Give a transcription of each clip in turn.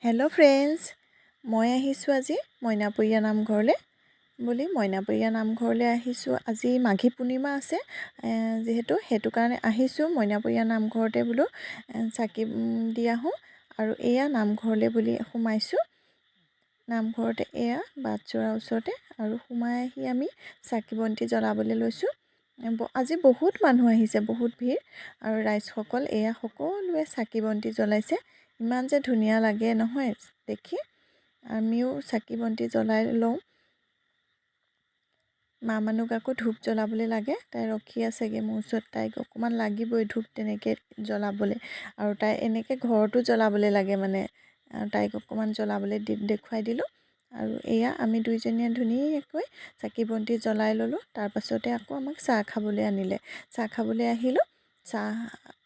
Hello' friends, মই আহিছোঁ আজি মইনাপৰীয়া নামঘৰলৈ মইনাপৰীয়া নামঘৰলৈ আহিছোঁ। আজি মাঘী পূৰ্ণিমা আছে যিহেতু সেইটো কাৰণে আহিছোঁ মইনাপৰীয়া নামঘৰতে চাকি দি আহোঁ। আৰু এয়া নামঘৰলৈ বুলি সোমাইছোঁ। নামঘৰতে এয়া বাটচৰাৰ ওচৰতে আৰু সোমাই আহি আমি চাকি বন্তি জ্বলাবলৈ লৈছোঁ। আজি বহুত মানুহ আহিছে, বহুত ভিৰ। আৰু ৰাইজসকল এয়া সকলোৱে চাকি বন্তি জ্বলাইছে। ইমান যে ধুনীয়া লাগে নহয় দেখি। আমিও চাকি বন্তি জ্বলাই লওঁ। মা মানুহক আকৌ ধূপ জ্বলাবলৈ লাগে, তাই ৰখি আছেগৈ মোৰ ওচৰত। তাইক অকণমান লাগিবই ধূপ তেনেকৈ জ্বলাবলৈ। আৰু তাই এনেকৈ ঘৰতো জ্বলাবলৈ লাগে তাইক অকণমান জ্বলাবলৈ দেখুৱাই দিলোঁ। আৰু এয়া আমি দুইজনীয়ে ধুনীয়াকৈ চাকি বন্তি জ্বলাই ল'লোঁ। তাৰপাছতে আকৌ আমাক চাহ খাবলৈ আনিলে। চাহ খাবলৈ আহিলোঁ। চাহ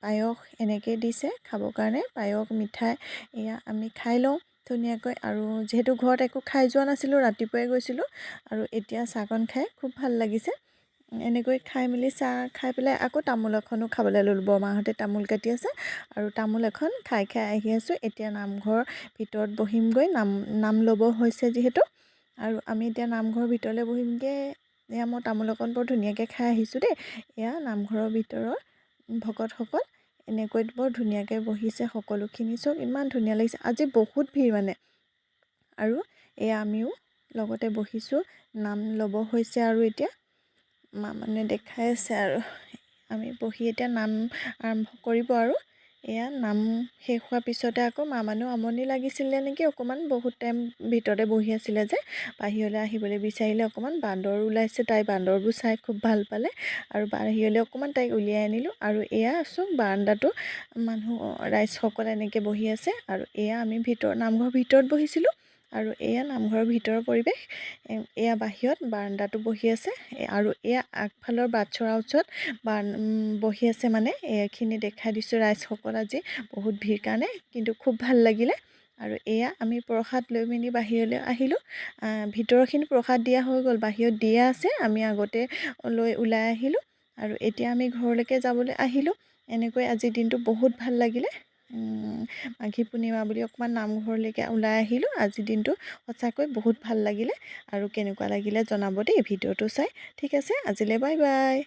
পায়স এনেকৈ দিছে খাবৰ কাৰণে, পায়স মিঠাই এয়া আমি খাই লওঁ ধুনীয়াকৈ। আৰু যিহেতু ঘৰত একো খাই যোৱা নাছিলোঁ, ৰাতিপুৱাই গৈছিলোঁ, আৰু এতিয়া চাহকণ খাই খুব ভাল লাগিছে। এনেকৈ খাই মেলি চাহ খাই পেলাই আকৌ তামোল এখনো খাবলৈ ল'লোঁ। বৰমাহঁতে তামোল কাটি আছে আৰু তামোল এখন খাই আহি আছোঁ। এতিয়া নামঘৰৰ ভিতৰত বহিমগৈ, নাম ল'ব হৈছে যিহেতু। আৰু আমি এতিয়া নামঘৰৰ ভিতৰলৈ বহিমগৈ। এয়া মই তামোল অকণ বৰ ধুনীয়াকৈ খাই আহিছোঁ দেই। এয়া নামঘৰৰ ভিতৰৰ ভকতসকল এনেকৈ বৰ ধুনীয়াকৈ বহিছে সকলোখিনি। চব ইমান ধুনীয়া লাগিছে। আজি বহুত ভিৰ আৰু এয়া আমিও লগতে বহিছোঁ। নাম ল'ব হৈছে আৰু এতিয়া মা দেখাই আছে আৰু আমি বহি এতিয়া নাম আৰম্ভ কৰিব। আৰু এয়া নাম শেষ হোৱাৰ পিছতে আকৌ মা আমনি লাগিছিলে নেকি অকণমান, বহুত টাইম ভিতৰতে বহি আছিলে যে বাহিৰলৈ আহিবলৈ বিচাৰিলে। অকণমান বান্দৰ ওলাইছে, তাই বান্দৰবোৰ চাই খুব ভাল পালে আৰু বাহিৰলৈ অকণমান তাইক উলিয়াই আনিলোঁ। আৰু এয়া আছোঁ বাৰান্দাটো, ৰাইজসকল এনেকৈ বহি আছে। আৰু এয়া আমি নামঘৰৰ ভিতৰত বহিছিলোঁ। আৰু এয়া নামঘৰৰ ভিতৰৰ পৰিৱেশ। এয়া বাহিৰত বাৰান্দাটো বহি আছে। আৰু এয়া আগফালৰ বাটচৰাৰ ওচৰত বহি আছে। এইখিনি দেখাই দিছোঁ। ৰাইজসকল আজি বহুত ভিৰ কাৰণে, কিন্তু খুব ভাল লাগিলে। আৰু এয়া আমি প্ৰসাদ লৈ মেলি বাহিৰলৈ আহিলোঁ। ভিতৰৰখিনি প্ৰসাদ দিয়া হৈ গ'ল, বাহিৰত দিয়া আছে, আমি আগতে লৈ ওলাই আহিলোঁ। আৰু এতিয়া আমি ঘৰলৈকে যাবলৈ আহিলোঁ। এনেকৈ আজিৰ দিনটো বহুত ভাল লাগিলে। মাঘী পূৰ্ণিমা বুলি অকণমান নামঘৰলৈকে ওলাই আহিলোঁ। আজিৰ দিনটো সঁচাকৈ বহুত ভাল লাগিলে। আৰু কেনেকুৱা লাগিলে জনাব দেই ভিডিঅ'টো চাই। ঠিক আছে, আজিলৈ বাই বাই।